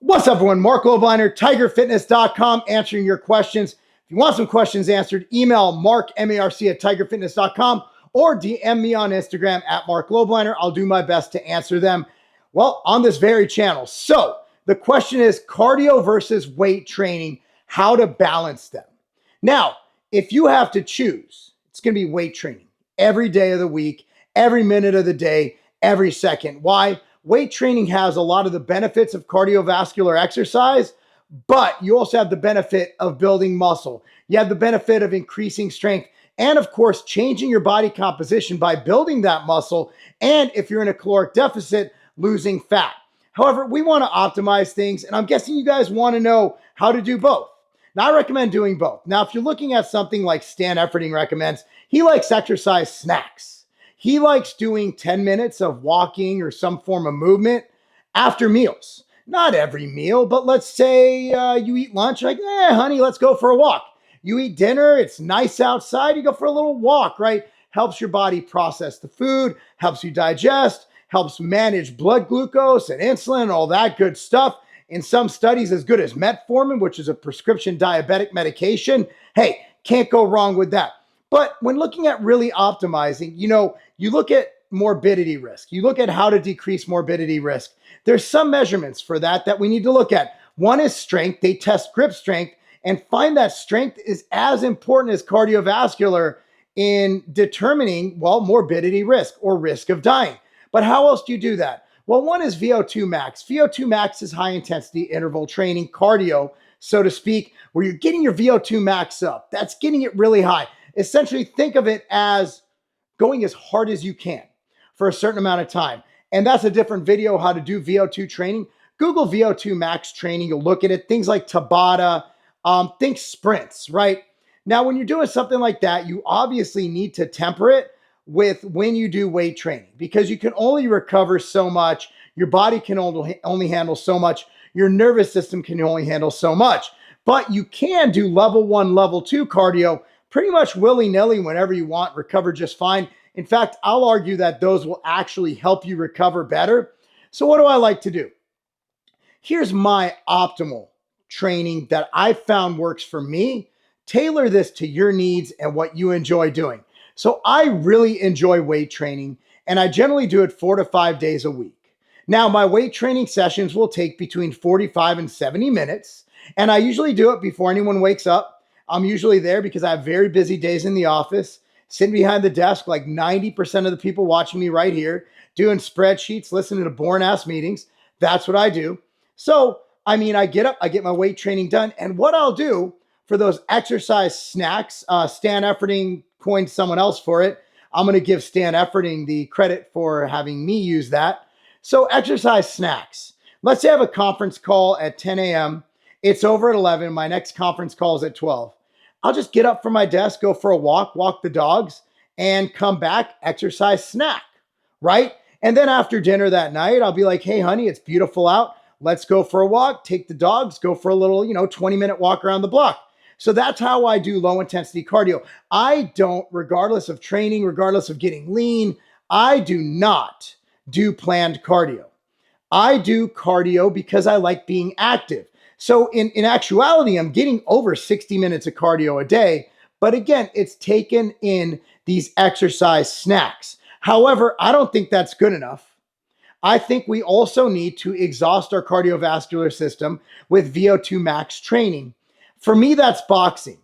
What's up, everyone? Marc Lobliner, tigerfitness.com, answering your questions. If you want some questions answered, email Marc, M-A-R-C, at tigerfitness.com or DM me on Instagram at Marc Lobliner. I'll do my best to answer them, well, on this very channel. So the question is cardio versus weight training, how to balance them. Now, if you have to choose, it's going to be weight training every day of the week, every minute of the day, every second. Why? Weight training has a lot of the benefits of cardiovascular exercise, but you also have the benefit of building muscle. You have the benefit of increasing strength and, of course, changing your body composition by building that muscle. And if you're in a caloric deficit, losing fat. However, we want to optimize things, and I'm guessing you guys want to know how to do both. Now, I recommend doing both. Now, if you're looking at something like Stan Efferding recommends, he likes exercise snacks. He likes doing 10 minutes of walking or some form of movement after meals. Not every meal, but let's say you eat lunch, like, honey, let's go for a walk. You eat dinner, it's nice outside, you go for a little walk, right? Helps your body process the food, helps you digest, helps manage blood glucose and insulin and all that good stuff. In some studies, as good as metformin, which is a prescription diabetic medication. Hey, can't go wrong with that. But when looking at really optimizing, you look at morbidity risk. You look at how to decrease morbidity risk. There's some measurements for that we need to look at. One is strength. They test grip strength and find that strength is as important as cardiovascular in determining, well, morbidity risk or risk of dying. But how else do you do that? Well, one is VO2 max. VO2 max is high intensity interval training, cardio, so to speak, where you're getting your VO2 max up. That's getting it really high. Essentially, think of it as going as hard as you can for a certain amount of time. And that's a different video, how to do VO2 training. Google VO2 max training. You'll look at it. Things like Tabata, think sprints, right? Now, when you're doing something like that, you obviously need to temper it with when you do weight training because you can only recover so much. Your body can only handle so much. Your nervous system can only handle so much. But you can do level 1, level 2 cardio pretty much willy-nilly whenever you want, recover just fine. In fact, I'll argue that those will actually help you recover better. So what do I like to do? Here's my optimal training that I found works for me. Tailor this to your needs and what you enjoy doing. So I really enjoy weight training, and I generally do it 4 to 5 days a week. Now, my weight training sessions will take between 45 and 70 minutes, and I usually do it before anyone wakes up. I'm usually there because I have very busy days in the office, sitting behind the desk like 90% of the people watching me right here, doing spreadsheets, listening to boring-ass meetings. That's what I do. So, I get up, I get my weight training done, and what I'll do for those exercise snacks, Stan Efferding coined someone else for it. I'm going to give Stan Efferding the credit for having me use that. So, exercise snacks. Let's say I have a conference call at 10 a.m. It's over at 11. My next conference call is at 12. I'll just get up from my desk, go for a walk the dogs, and come back, exercise snack, right? And then after dinner that night, I'll be like, hey, honey, it's beautiful out. Let's go for a walk, take the dogs, go for a little, 20-minute walk around the block. So that's how I do low intensity cardio. I don't, regardless of training, regardless of getting lean, I do not do planned cardio. I do cardio because I like being active. So in actuality, I'm getting over 60 minutes of cardio a day. But again, it's taken in these exercise snacks. However, I don't think that's good enough. I think we also need to exhaust our cardiovascular system with VO2 max training. For me, that's boxing.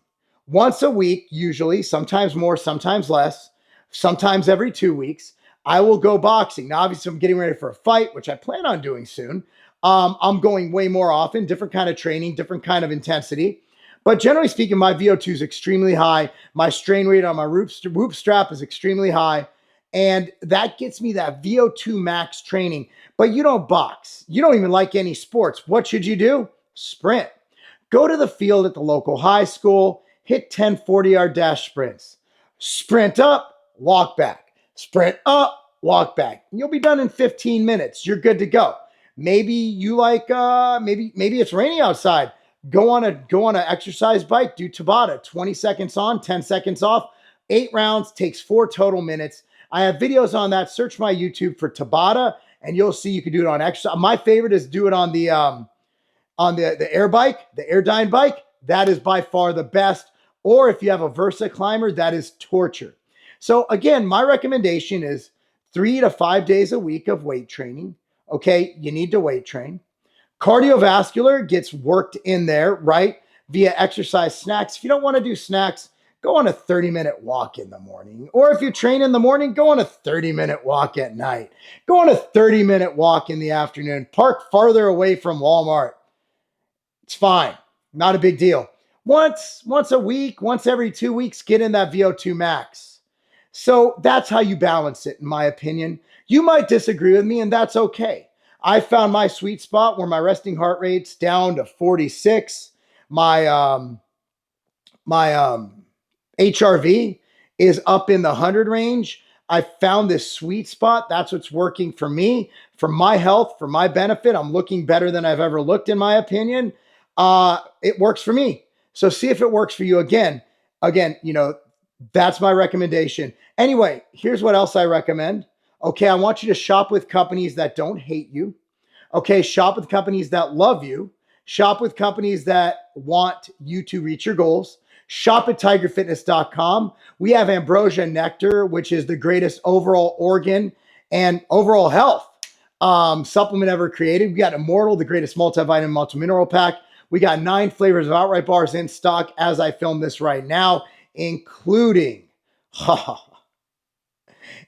Once a week, usually, sometimes more, sometimes less, sometimes every 2 weeks, I will go boxing. Now, obviously, I'm getting ready for a fight, which I plan on doing soon. I'm going way more often, different kind of training, different kind of intensity. But generally speaking, my VO2 is extremely high. My strain rate on my whoop strap is extremely high. And that gets me that VO2 max training. But you don't box. You don't even like any sports. What should you do? Sprint. Go to the field at the local high school, hit 10 40-yard dash sprints. Sprint up, walk back. Sprint up, walk back. You'll be done in 15 minutes. You're good to go. Maybe you like, maybe it's raining outside. Go on a exercise bike, do Tabata, 20 seconds on, 10 seconds off, 8 rounds, takes 4 total minutes. I have videos on that. Search my YouTube for Tabata and you'll see you can do it on exercise. My favorite is do it on the on the air bike, the Airdyne bike, that is by far the best. Or if you have a Versa climber, that is torture. So again, my recommendation is 3 to 5 days a week of weight training. Okay, you need to weight train. Cardiovascular gets worked in there, right? Via exercise snacks. If you don't want to do snacks, go on a 30-minute walk in the morning. Or if you train in the morning, go on a 30-minute walk at night. Go on a 30-minute walk in the afternoon. Park farther away from Walmart. It's fine. Not a big deal. Once a week, once every 2 weeks, get in that VO2 max. So that's how you balance it, in my opinion. You might disagree with me, and that's okay. I found my sweet spot where my resting heart rate's down to 46. My HRV is up in the 100 range. I found this sweet spot. That's what's working for me, for my health, for my benefit. I'm looking better than I've ever looked, in my opinion. It works for me. So see if it works for you. Again, that's my recommendation. Anyway, here's what else I recommend. Okay, I want you to shop with companies that don't hate you. Okay, shop with companies that love you. Shop with companies that want you to reach your goals. Shop at tigerfitness.com. We have ambrosia nectar, which is the greatest overall organ and overall health supplement ever created. We got Immortal, the greatest multivitamin, multi-mineral pack. We got 9 flavors of outright bars in stock as I film this right now, including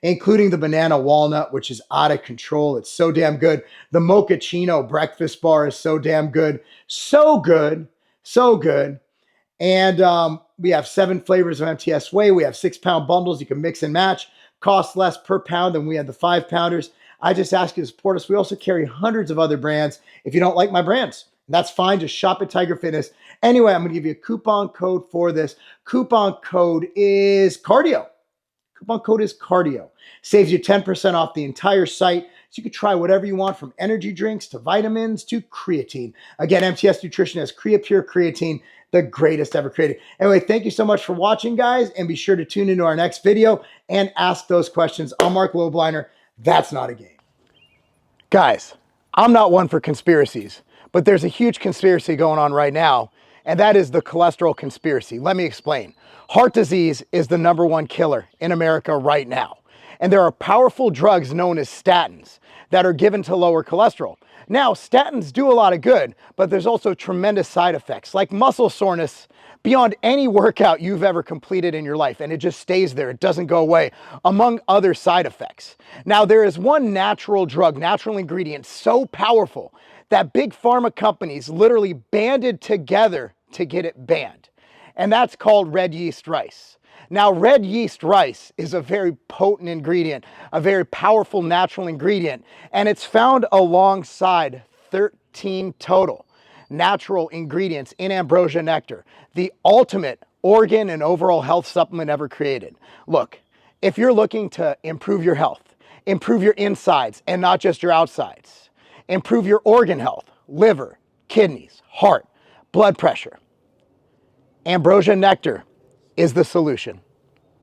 the banana walnut, which is out of control. It's so damn good. The mochaccino breakfast bar is so damn good. So good. So good. And we have 7 flavors of MTS Whey. We have 6-pound bundles. You can mix and match. Cost less per pound than we have the 5-pounders. I just ask you to support us. We also carry hundreds of other brands. If you don't like my brands, that's fine. Just shop at Tiger Fitness. Anyway, I'm going to give you a coupon code for this. Coupon code is cardio. Coupon code is cardio. Saves you 10% off the entire site. So you can try whatever you want, from energy drinks to vitamins to creatine. Again, MTS Nutrition has Creapure Creatine, the greatest ever created. Anyway, thank you so much for watching, guys. And be sure to tune into our next video and ask those questions. I'm Marc Lobliner. That's not a game. Guys, I'm not one for conspiracies, but there's a huge conspiracy going on right now, and that is the cholesterol conspiracy. Let me explain. Heart disease is the #1 killer in America right now. And there are powerful drugs known as statins that are given to lower cholesterol. Now, statins do a lot of good, but there's also tremendous side effects like muscle soreness beyond any workout you've ever completed in your life. And it just stays there. It doesn't go away, among other side effects. Now, there is one natural drug, natural ingredient so powerful that big pharma companies literally banded together to get it banned. And that's called red yeast rice. Now, red yeast rice is a very potent ingredient, a very powerful natural ingredient, and it's found alongside 13 total natural ingredients in ambrosia nectar, the ultimate organ and overall health supplement ever created. Look, if you're looking to improve your health, improve your insides and not just your outsides, improve your organ health, liver, kidneys, heart, blood pressure, ambrosia nectar is the solution.